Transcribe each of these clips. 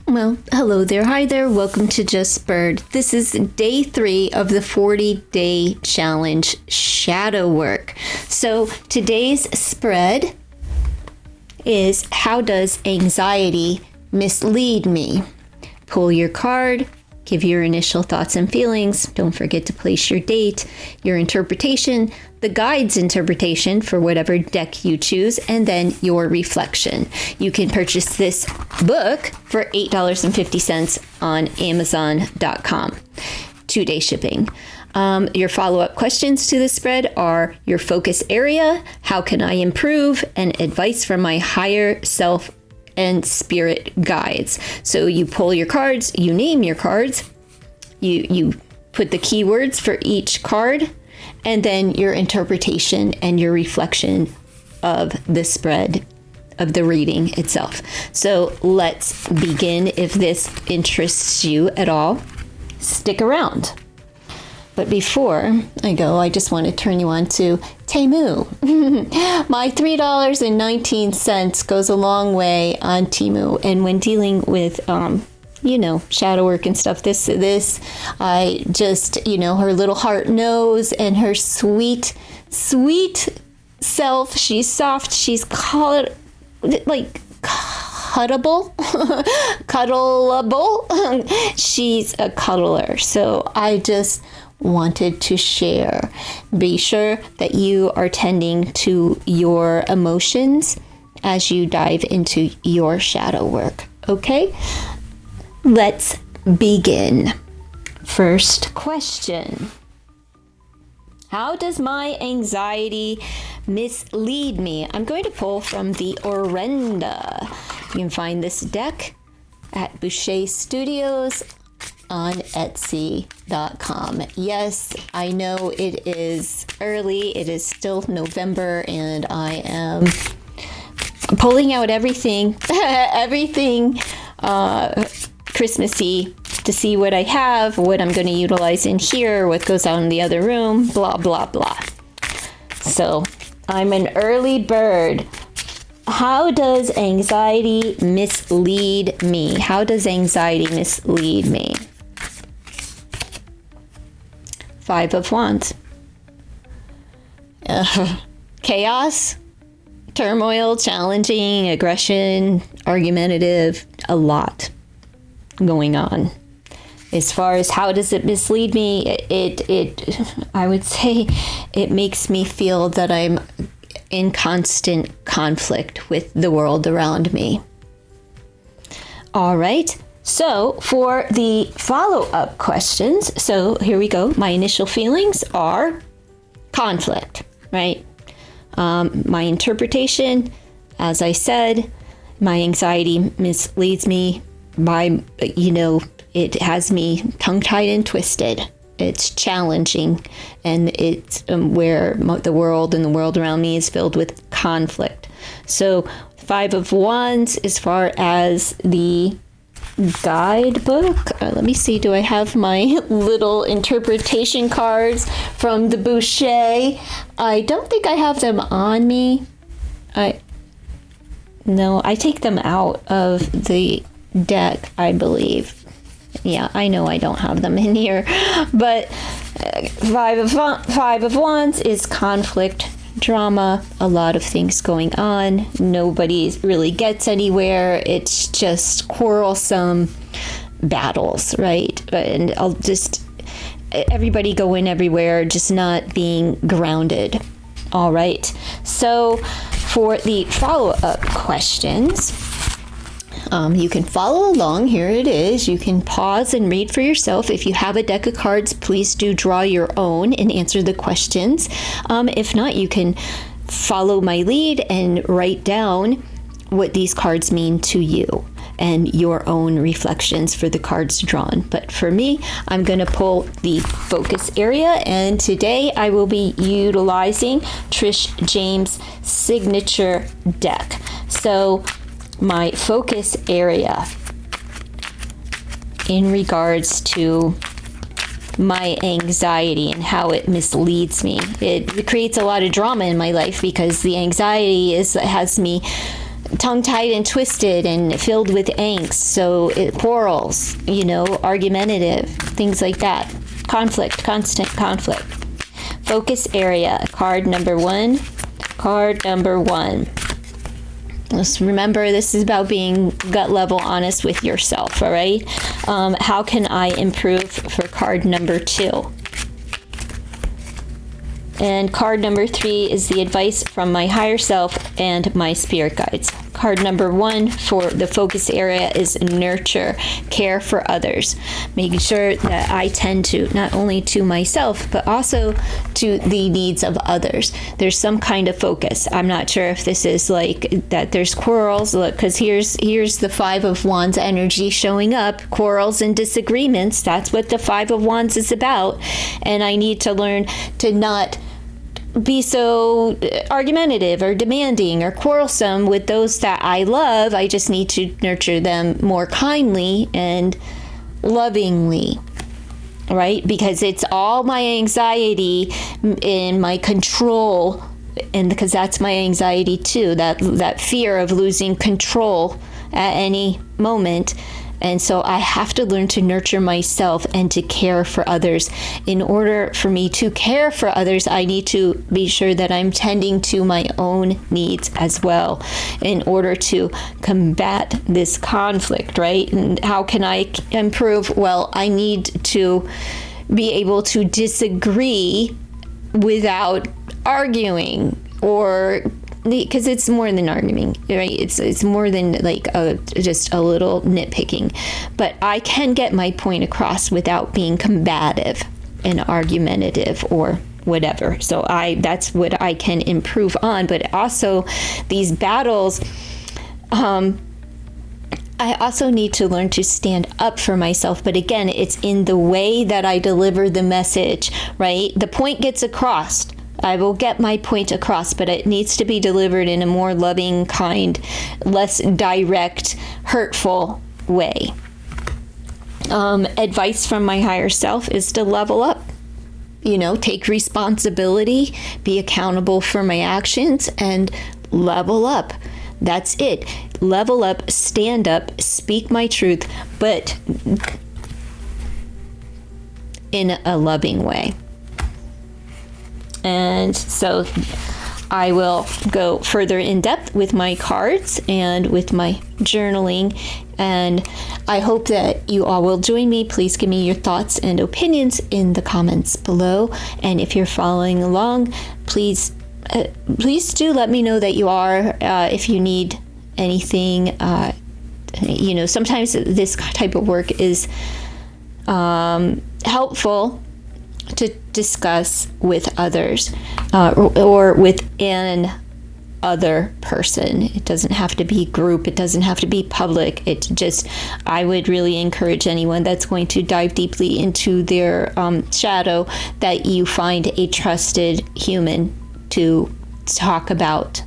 Well, hello there. Hi there. Welcome to Just Bird. This is day 3 of the 40-day challenge shadow work. So today's spread is how does anxiety mislead me? Pull your card, give your initial thoughts and feelings. Don't forget to place your date, your interpretation, the guide's interpretation for whatever deck you choose, and then your reflection. You can purchase this book for $8.50 on Amazon.com. 2-day shipping. Your follow-up questions to the spread are your focus area, how can I improve, and advice from my higher self and spirit guides. So you pull your cards, you name your cards, you put the keywords for each card, and then your interpretation and your reflection of the spread of the reading itself. So let's begin. If this interests you at all, stick around. But before I go, I just want to turn you on to Temu. My $3.19 goes a long way on Temu. And when dealing with, shadow work and stuff, this, I just, her little heart knows, and her sweet, sweet self. She's soft. She's cuddleable, cuddleable. She's a cuddler. So I just wanted to share. Be sure that you are tending to your emotions as you dive into your shadow work. Okay? Let's begin. First question. How does my anxiety mislead me? I'm going to pull from the Orenda. You can find this deck at Boucher Studios on Etsy.com. Yes, I know it is early. It is still November, and I am pulling out everything Christmassy to see what I have, what I'm going to utilize in here, what goes on in the other room, blah, blah, blah. So I'm an early bird. How does anxiety mislead me? How does anxiety mislead me? 5 of Wands. Chaos, turmoil, challenging, aggression, argumentative, a lot going on. As far as how does it mislead me, I would say it makes me feel that I'm in constant conflict with the world around me. All right. So for the follow-up questions, so here we go. My initial feelings are conflict, right? My interpretation, as I said, my anxiety misleads me by, it has me tongue-tied and twisted. It's challenging, and it's where the world and the world around me is filled with conflict. So 5 of Wands, as far as the guidebook, let me see, do I have my little interpretation cards from the Boucher? I don't think I have them on me. No, I take them out of the deck, I believe. Yeah, I know I don't have them in here, but 5 of Wands is conflict, drama, a lot of things going on. Nobody really gets anywhere. It's just quarrelsome battles, right? And everybody going everywhere, just not being grounded. All right. So for the follow-up questions, you can follow along. Here it is. You can pause and read for yourself. If you have a deck of cards, please do draw your own and answer the questions. If not, you can follow my lead and write down what these cards mean to you and your own reflections for the cards drawn. But for me, I'm going to pull the focus area, and today I will be utilizing Trish James' signature deck. So my focus area in regards to my anxiety and how it misleads me. It creates a lot of drama in my life because the anxiety has me tongue-tied and twisted and filled with angst. So quarrels, argumentative, things like that. Conflict, constant conflict. Focus area, card number one. Card number one. Let's remember, this is about being gut level honest with yourself, all right? How can I improve for card number two? And card number three is the advice from my higher self and my spirit guides. Card number one for the focus area is nurture, care for others, making sure that I tend to not only to myself, but also to the needs of others. There's some kind of focus. I'm not sure if this is like that there's quarrels, because here's the Five of Wands energy showing up, quarrels and disagreements. That's what the Five of Wands is about. And I need to learn to not be so argumentative or demanding or quarrelsome with those that I love. I just need to nurture them more kindly and lovingly, right? Because it's all my anxiety and my control, and because that's my anxiety too, that fear of losing control at any moment. And so I have to learn to nurture myself and to care for others. In order for me to care for others, I need to be sure that I'm tending to my own needs as well in order to combat this conflict, right? And how can I improve? Well, I need to be able to disagree without arguing, or because it's more than arguing, right? It's more than like just a little nitpicking, but I can get my point across without being combative and argumentative or whatever. So that's what I can improve on. But also these battles, I also need to learn to stand up for myself. But again, it's in the way that I deliver the message, right? The point gets across. I will get my point across, but it needs to be delivered in a more loving, kind, less direct, hurtful way. Advice from my higher self is to level up. Take responsibility, be accountable for my actions, and level up. That's it. Level up, stand up, speak my truth, but in a loving way. And so I will go further in depth with my cards and with my journaling. And I hope that you all will join me. Please give me your thoughts and opinions in the comments below. And if you're following along, please do let me know that you are. If you need anything, sometimes this type of work is helpful to discuss with others or with an other person. It doesn't have to be group. It doesn't have to be public. I would really encourage anyone that's going to dive deeply into their shadow that you find a trusted human to talk about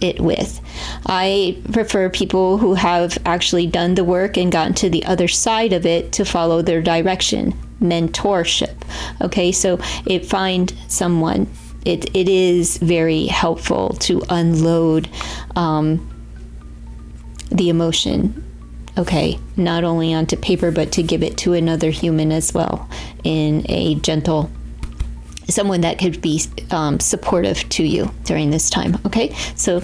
it with. I prefer people who have actually done the work and gotten to the other side of it to follow their direction. Mentorship. Okay, so find someone. It is very helpful to unload the emotion, okay, not only onto paper, but to give it to another human as well in a gentle, someone that could be supportive to you during this time. Okay, so